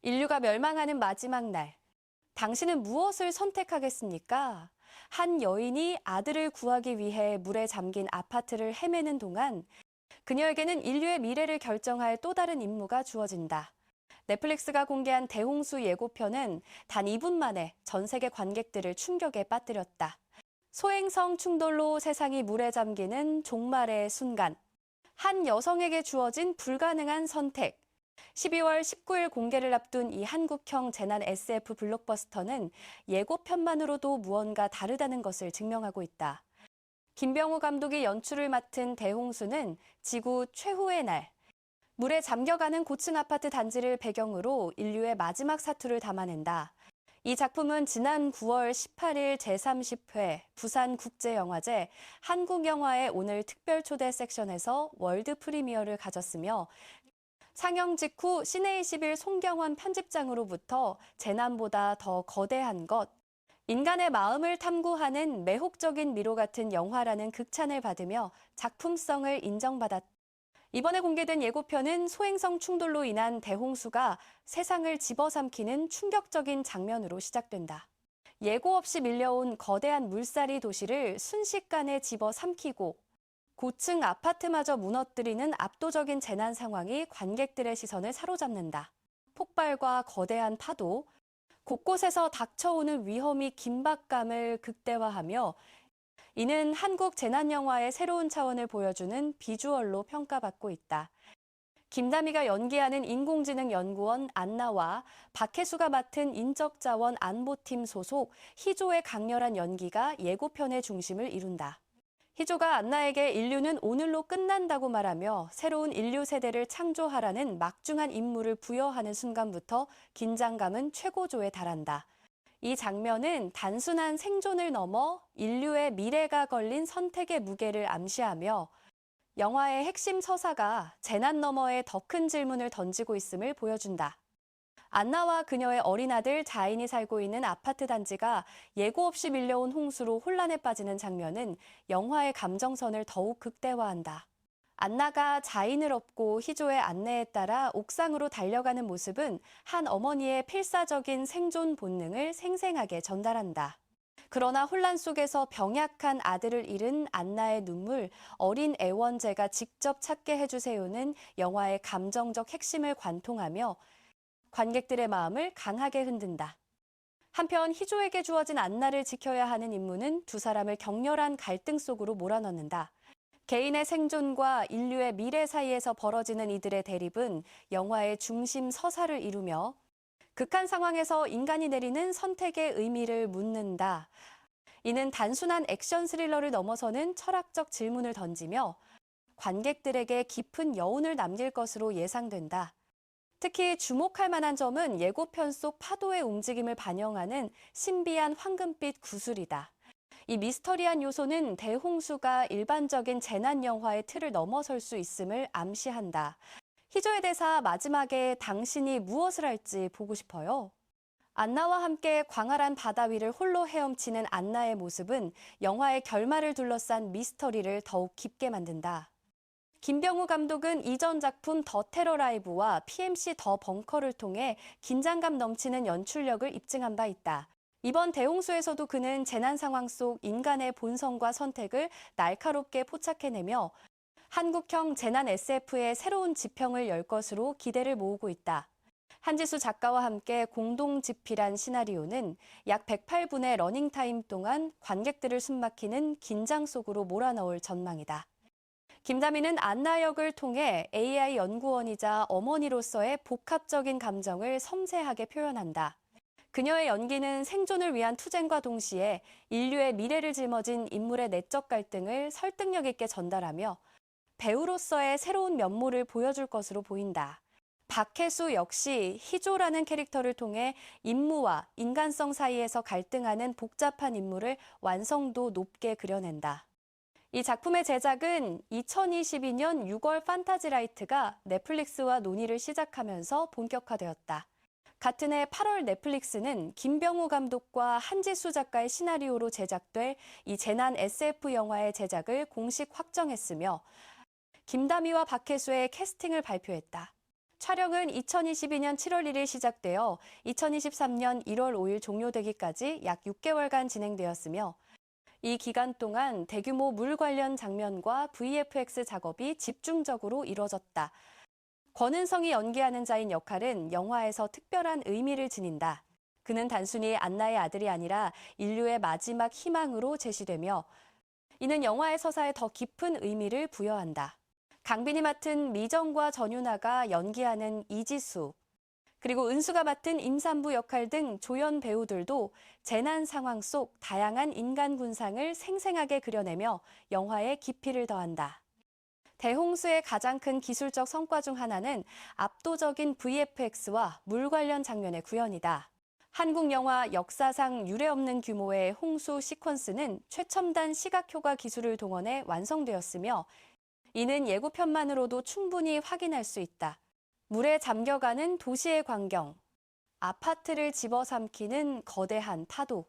인류가 멸망하는 마지막 날, 당신은 무엇을 선택하겠습니까? 한 여인이 아들을 구하기 위해 물에 잠긴 아파트를 헤매는 동안 그녀에게는 인류의 미래를 결정할 또 다른 임무가 주어진다. 넷플릭스가 공개한 대홍수 예고편은 단 2분 만에 전 세계 관객들을 충격에 빠뜨렸다. 소행성 충돌로 세상이 물에 잠기는 종말의 순간. 한 여성에게 주어진 불가능한 선택. 12월 19일 공개를 앞둔 이 한국형 재난 SF 블록버스터는 예고편만으로도 무언가 다르다는 것을 증명하고 있다. 김병우 감독이 연출을 맡은 대홍수는 지구 최후의 날, 물에 잠겨가는 고층 아파트 단지를 배경으로 인류의 마지막 사투를 담아낸다. 이 작품은 지난 9월 18일 제30회 부산국제영화제 한국영화의 오늘 특별 초대 섹션에서 월드 프리미어를 가졌으며 상영 직후 시네21 송경원 편집장으로부터 재난보다 더 거대한 것, 인간의 마음을 탐구하는 매혹적인 미로 같은 영화라는 극찬을 받으며 작품성을 인정받았다. 이번에 공개된 예고편은 소행성 충돌로 인한 대홍수가 세상을 집어삼키는 충격적인 장면으로 시작된다. 예고 없이 밀려온 거대한 물살이 도시를 순식간에 집어삼키고 고층 아파트마저 무너뜨리는 압도적인 재난 상황이 관객들의 시선을 사로잡는다. 폭발과 거대한 파도, 곳곳에서 닥쳐오는 위험이 긴박감을 극대화하며 이는 한국 재난영화의 새로운 차원을 보여주는 비주얼로 평가받고 있다. 김다미가 연기하는 인공지능 연구원 안나와 박혜수가 맡은 인적자원 안보팀 소속 희조의 강렬한 연기가 예고편의 중심을 이룬다. 희조가 안나에게 인류는 오늘로 끝난다고 말하며 새로운 인류 세대를 창조하라는 막중한 임무를 부여하는 순간부터 긴장감은 최고조에 달한다. 이 장면은 단순한 생존을 넘어 인류의 미래가 걸린 선택의 무게를 암시하며 영화의 핵심 서사가 재난 너머에 더 큰 질문을 던지고 있음을 보여준다. 안나와 그녀의 어린 아들 자인이 살고 있는 아파트 단지가 예고 없이 밀려온 홍수로 혼란에 빠지는 장면은 영화의 감정선을 더욱 극대화한다. 안나가 자인을 업고 희조의 안내에 따라 옥상으로 달려가는 모습은 한 어머니의 필사적인 생존 본능을 생생하게 전달한다. 그러나 혼란 속에서 병약한 아들을 잃은 안나의 눈물, 어린 애원제가 직접 찾게 해주세요는 영화의 감정적 핵심을 관통하며 관객들의 마음을 강하게 흔든다. 한편 희조에게 주어진 안나를 지켜야 하는 임무는 두 사람을 격렬한 갈등 속으로 몰아넣는다. 개인의 생존과 인류의 미래 사이에서 벌어지는 이들의 대립은 영화의 중심 서사를 이루며 극한 상황에서 인간이 내리는 선택의 의미를 묻는다. 이는 단순한 액션 스릴러를 넘어서는 철학적 질문을 던지며 관객들에게 깊은 여운을 남길 것으로 예상된다. 특히 주목할 만한 점은 예고편 속 파도의 움직임을 반영하는 신비한 황금빛 구슬이다. 이 미스터리한 요소는 대홍수가 일반적인 재난 영화의 틀을 넘어설 수 있음을 암시한다. 희조의 대사 마지막에 당신이 무엇을 할지 보고 싶어요. 안나와 함께 광활한 바다 위를 홀로 헤엄치는 안나의 모습은 영화의 결말을 둘러싼 미스터리를 더욱 깊게 만든다. 김병우 감독은 이전 작품 더 테러 라이브와 PMC 더 벙커를 통해 긴장감 넘치는 연출력을 입증한 바 있다. 이번 대홍수에서도 그는 재난 상황 속 인간의 본성과 선택을 날카롭게 포착해내며 한국형 재난 SF의 새로운 지평을 열 것으로 기대를 모으고 있다. 한지수 작가와 함께 공동 집필한 시나리오는 약 108분의 러닝타임 동안 관객들을 숨막히는 긴장 속으로 몰아넣을 전망이다. 김다미는 안나 역을 통해 AI 연구원이자 어머니로서의 복합적인 감정을 섬세하게 표현한다. 그녀의 연기는 생존을 위한 투쟁과 동시에 인류의 미래를 짊어진 인물의 내적 갈등을 설득력 있게 전달하며 배우로서의 새로운 면모를 보여줄 것으로 보인다. 박혜수 역시 희조라는 캐릭터를 통해 임무와 인간성 사이에서 갈등하는 복잡한 인물을 완성도 높게 그려낸다. 이 작품의 제작은 2022년 6월 판타지라이트가 넷플릭스와 논의를 시작하면서 본격화되었다. 같은 해 8월 넷플릭스는 김병우 감독과 한지수 작가의 시나리오로 제작될 이 재난 SF 영화의 제작을 공식 확정했으며 김다미와 박혜수의 캐스팅을 발표했다. 촬영은 2022년 7월 1일 시작되어 2023년 1월 5일 종료되기까지 약 6개월간 진행되었으며 이 기간 동안 대규모 물 관련 장면과 VFX 작업이 집중적으로 이뤄졌다. 권은성이 연기하는 자인 역할은 영화에서 특별한 의미를 지닌다. 그는 단순히 안나의 아들이 아니라 인류의 마지막 희망으로 제시되며 이는 영화의 서사에 더 깊은 의미를 부여한다. 강빈이 맡은 미정과 전윤아가 연기하는 이지수, 그리고 은수가 맡은 임산부 역할 등 조연 배우들도 재난 상황 속 다양한 인간 군상을 생생하게 그려내며 영화에 깊이를 더한다. 대홍수의 가장 큰 기술적 성과 중 하나는 압도적인 VFX와 물 관련 장면의 구현이다. 한국 영화 역사상 유례없는 규모의 홍수 시퀀스는 최첨단 시각효과 기술을 동원해 완성되었으며 이는 예고편만으로도 충분히 확인할 수 있다. 물에 잠겨가는 도시의 광경, 아파트를 집어삼키는 거대한 파도,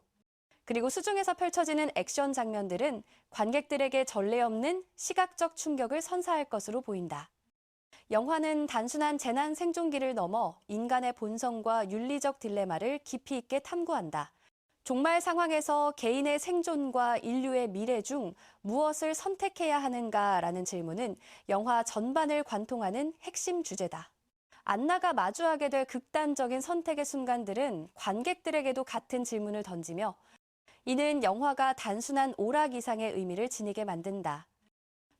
그리고 수중에서 펼쳐지는 액션 장면들은 관객들에게 전례 없는 시각적 충격을 선사할 것으로 보인다. 영화는 단순한 재난 생존기를 넘어 인간의 본성과 윤리적 딜레마를 깊이 있게 탐구한다. 종말 상황에서 개인의 생존과 인류의 미래 중 무엇을 선택해야 하는가라는 질문은 영화 전반을 관통하는 핵심 주제다. 안나가 마주하게 될 극단적인 선택의 순간들은 관객들에게도 같은 질문을 던지며 이는 영화가 단순한 오락이상의 의미를 지니게 만든다.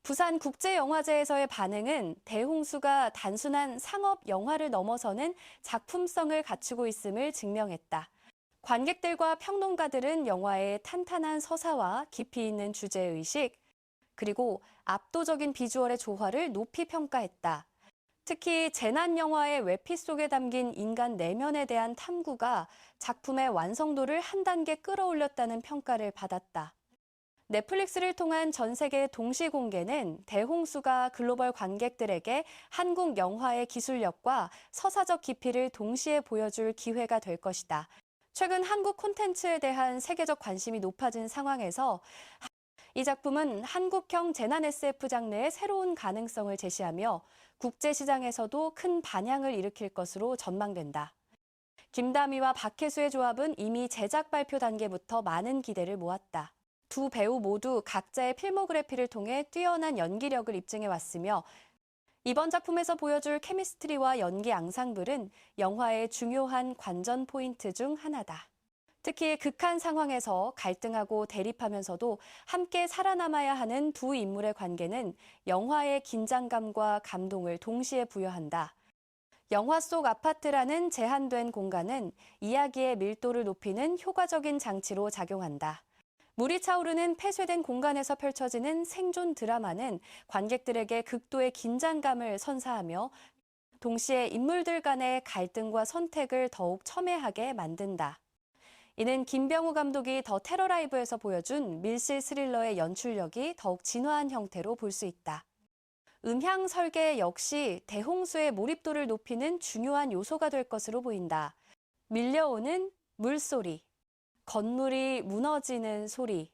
부산국제영화제에서의 반응은 대홍수가 단순한 상업 영화를 넘어서는 작품성을 갖추고 있음을 증명했다. 관객들과 평론가들은 영화의 탄탄한 서사와 깊이 있는 주제의식, 그리고 압도적인 비주얼의 조화를 높이 평가했다. 특히 재난 영화의 외피 속에 담긴 인간 내면에 대한 탐구가 작품의 완성도를 한 단계 끌어올렸다는 평가를 받았다. 넷플릭스를 통한 전 세계 동시 공개는 대홍수가 글로벌 관객들에게 한국 영화의 기술력과 서사적 깊이를 동시에 보여줄 기회가 될 것이다. 최근 한국 콘텐츠에 대한 세계적 관심이 높아진 상황에서 이 작품은 한국형 재난 SF 장르의 새로운 가능성을 제시하며 국제시장에서도 큰 반향을 일으킬 것으로 전망된다. 김다미와 박혜수의 조합은 이미 제작 발표 단계부터 많은 기대를 모았다. 두 배우 모두 각자의 필모그래피를 통해 뛰어난 연기력을 입증해왔으며 이번 작품에서 보여줄 케미스트리와 연기 앙상블은 영화의 중요한 관전 포인트 중 하나다. 특히 극한 상황에서 갈등하고 대립하면서도 함께 살아남아야 하는 두 인물의 관계는 영화의 긴장감과 감동을 동시에 부여한다. 영화 속 아파트라는 제한된 공간은 이야기의 밀도를 높이는 효과적인 장치로 작용한다. 물이 차오르는 폐쇄된 공간에서 펼쳐지는 생존 드라마는 관객들에게 극도의 긴장감을 선사하며 동시에 인물들 간의 갈등과 선택을 더욱 첨예하게 만든다. 이는 김병우 감독이 더 테러 라이브에서 보여준 밀실 스릴러의 연출력이 더욱 진화한 형태로 볼 수 있다. 음향 설계 역시 대홍수의 몰입도를 높이는 중요한 요소가 될 것으로 보인다. 밀려오는 물소리, 건물이 무너지는 소리,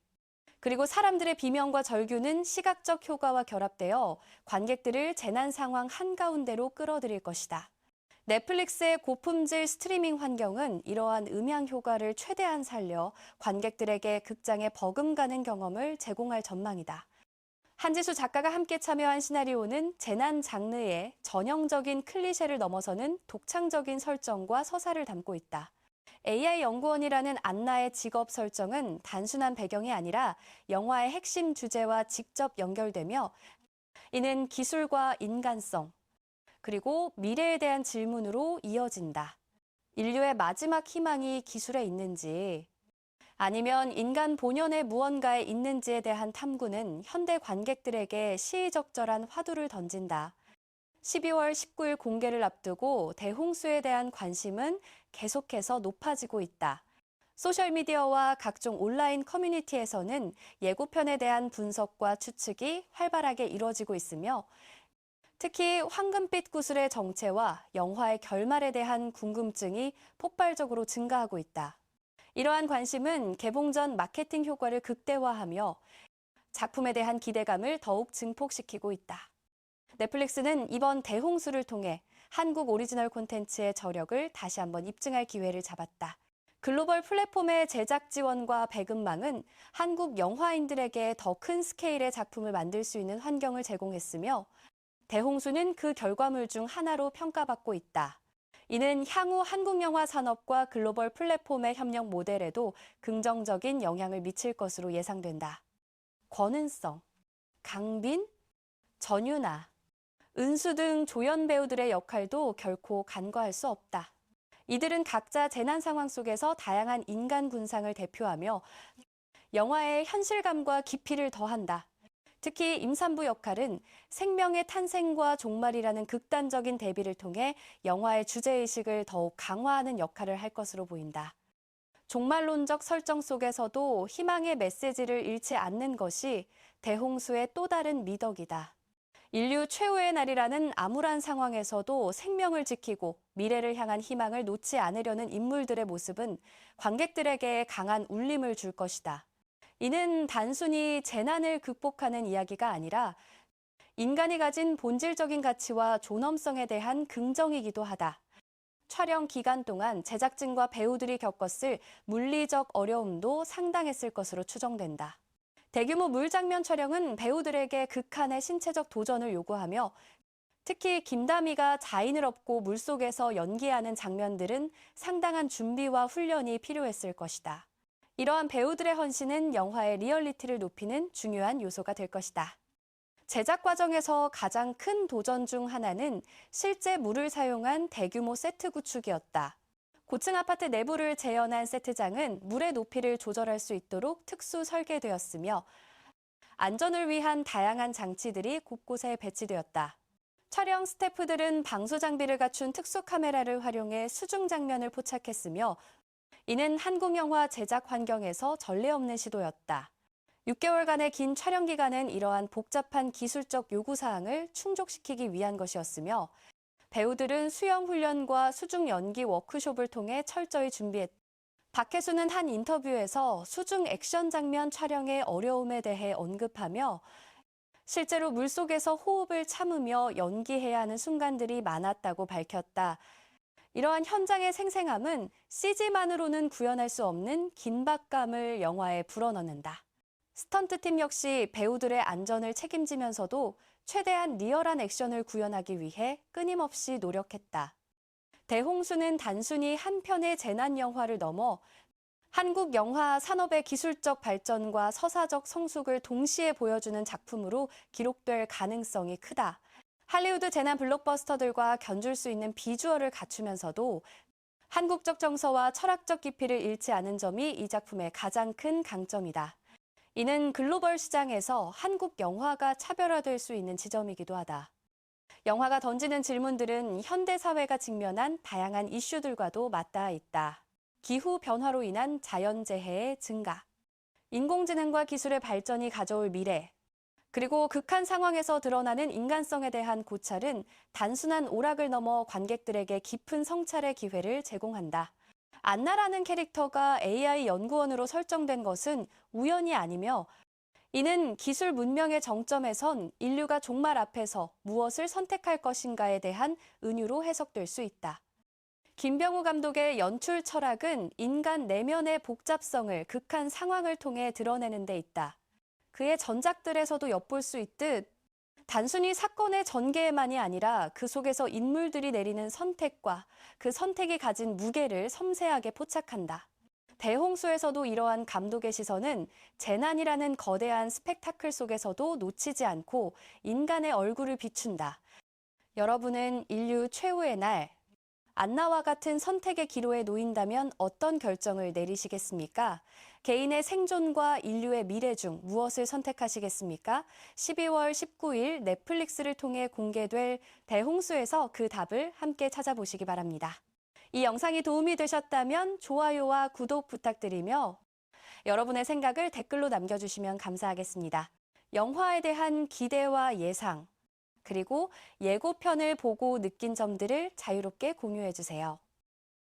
그리고 사람들의 비명과 절규는 시각적 효과와 결합되어 관객들을 재난 상황 한가운데로 끌어들일 것이다. 넷플릭스의 고품질 스트리밍 환경은 이러한 음향 효과를 최대한 살려 관객들에게 극장에 버금가는 경험을 제공할 전망이다. 한지수 작가가 함께 참여한 시나리오는 재난 장르의 전형적인 클리셰를 넘어서는 독창적인 설정과 서사를 담고 있다. AI 연구원이라는 안나의 직업 설정은 단순한 배경이 아니라 영화의 핵심 주제와 직접 연결되며 이는 기술과 인간성, 그리고 미래에 대한 질문으로 이어진다. 인류의 마지막 희망이 기술에 있는지 아니면 인간 본연의 무언가에 있는지에 대한 탐구는 현대 관객들에게 시의적절한 화두를 던진다. 12월 19일 공개를 앞두고 대홍수에 대한 관심은 계속해서 높아지고 있다. 소셜미디어와 각종 온라인 커뮤니티에서는 예고편에 대한 분석과 추측이 활발하게 이뤄지고 있으며 특히 황금빛 구슬의 정체와 영화의 결말에 대한 궁금증이 폭발적으로 증가하고 있다. 이러한 관심은 개봉 전 마케팅 효과를 극대화하며 작품에 대한 기대감을 더욱 증폭시키고 있다. 넷플릭스는 이번 대홍수를 통해 한국 오리지널 콘텐츠의 저력을 다시 한번 입증할 기회를 잡았다. 글로벌 플랫폼의 제작 지원과 배급망은 한국 영화인들에게 더 큰 스케일의 작품을 만들 수 있는 환경을 제공했으며 대홍수는 그 결과물 중 하나로 평가받고 있다. 이는 향후 한국 영화 산업과 글로벌 플랫폼의 협력 모델에도 긍정적인 영향을 미칠 것으로 예상된다. 권은성, 강빈, 전유나, 은수 등 조연 배우들의 역할도 결코 간과할 수 없다. 이들은 각자 재난 상황 속에서 다양한 인간 군상을 대표하며 영화의 현실감과 깊이를 더한다. 특히 임산부 역할은 생명의 탄생과 종말이라는 극단적인 대비를 통해 영화의 주제의식을 더욱 강화하는 역할을 할 것으로 보인다. 종말론적 설정 속에서도 희망의 메시지를 잃지 않는 것이 대홍수의 또 다른 미덕이다. 인류 최후의 날이라는 암울한 상황에서도 생명을 지키고 미래를 향한 희망을 놓지 않으려는 인물들의 모습은 관객들에게 강한 울림을 줄 것이다. 이는 단순히 재난을 극복하는 이야기가 아니라 인간이 가진 본질적인 가치와 존엄성에 대한 긍정이기도 하다. 촬영 기간 동안 제작진과 배우들이 겪었을 물리적 어려움도 상당했을 것으로 추정된다. 대규모 물장면 촬영은 배우들에게 극한의 신체적 도전을 요구하며 특히 김다미가 자인을 업고 물속에서 연기하는 장면들은 상당한 준비와 훈련이 필요했을 것이다. 이러한 배우들의 헌신은 영화의 리얼리티를 높이는 중요한 요소가 될 것이다. 제작 과정에서 가장 큰 도전 중 하나는 실제 물을 사용한 대규모 세트 구축이었다. 고층 아파트 내부를 재현한 세트장은 물의 높이를 조절할 수 있도록 특수 설계되었으며 안전을 위한 다양한 장치들이 곳곳에 배치되었다. 촬영 스태프들은 방수 장비를 갖춘 특수 카메라를 활용해 수중 장면을 포착했으며 이는 한국 영화 제작 환경에서 전례 없는 시도였다. 6개월간의 긴 촬영 기간은 이러한 복잡한 기술적 요구사항을 충족시키기 위한 것이었으며 배우들은 수영 훈련과 수중 연기 워크숍을 통해 철저히 준비했다. 박혜수는 한 인터뷰에서 수중 액션 장면 촬영의 어려움에 대해 언급하며 실제로 물속에서 호흡을 참으며 연기해야 하는 순간들이 많았다고 밝혔다. 이러한 현장의 생생함은 CG만으로는 구현할 수 없는 긴박감을 영화에 불어넣는다. 스턴트팀 역시 배우들의 안전을 책임지면서도 최대한 리얼한 액션을 구현하기 위해 끊임없이 노력했다. 대홍수는 단순히 한 편의 재난 영화를 넘어 한국 영화 산업의 기술적 발전과 서사적 성숙을 동시에 보여주는 작품으로 기록될 가능성이 크다. 할리우드 재난 블록버스터들과 견줄 수 있는 비주얼을 갖추면서도 한국적 정서와 철학적 깊이를 잃지 않은 점이 이 작품의 가장 큰 강점이다. 이는 글로벌 시장에서 한국 영화가 차별화될 수 있는 지점이기도 하다. 영화가 던지는 질문들은 현대 사회가 직면한 다양한 이슈들과도 맞닿아 있다. 기후 변화로 인한 자연재해의 증가, 인공지능과 기술의 발전이 가져올 미래, 그리고 극한 상황에서 드러나는 인간성에 대한 고찰은 단순한 오락을 넘어 관객들에게 깊은 성찰의 기회를 제공한다. 안나라는 캐릭터가 AI 연구원으로 설정된 것은 우연이 아니며 이는 기술 문명의 정점에선 인류가 종말 앞에서 무엇을 선택할 것인가에 대한 은유로 해석될 수 있다. 김병우 감독의 연출 철학은 인간 내면의 복잡성을 극한 상황을 통해 드러내는 데 있다. 그의 전작들에서도 엿볼 수 있듯 단순히 사건의 전개만이 아니라 그 속에서 인물들이 내리는 선택과 그 선택이 가진 무게를 섬세하게 포착한다. 대홍수에서도 이러한 감독의 시선은 재난이라는 거대한 스펙타클 속에서도 놓치지 않고 인간의 얼굴을 비춘다. 여러분은 인류 최후의 날, 안나와 같은 선택의 기로에 놓인다면 어떤 결정을 내리시겠습니까? 개인의 생존과 인류의 미래 중 무엇을 선택하시겠습니까? 12월 19일 넷플릭스를 통해 공개될 대홍수에서 그 답을 함께 찾아보시기 바랍니다. 이 영상이 도움이 되셨다면 좋아요와 구독 부탁드리며 여러분의 생각을 댓글로 남겨주시면 감사하겠습니다. 영화에 대한 기대와 예상, 그리고 예고편을 보고 느낀 점들을 자유롭게 공유해주세요.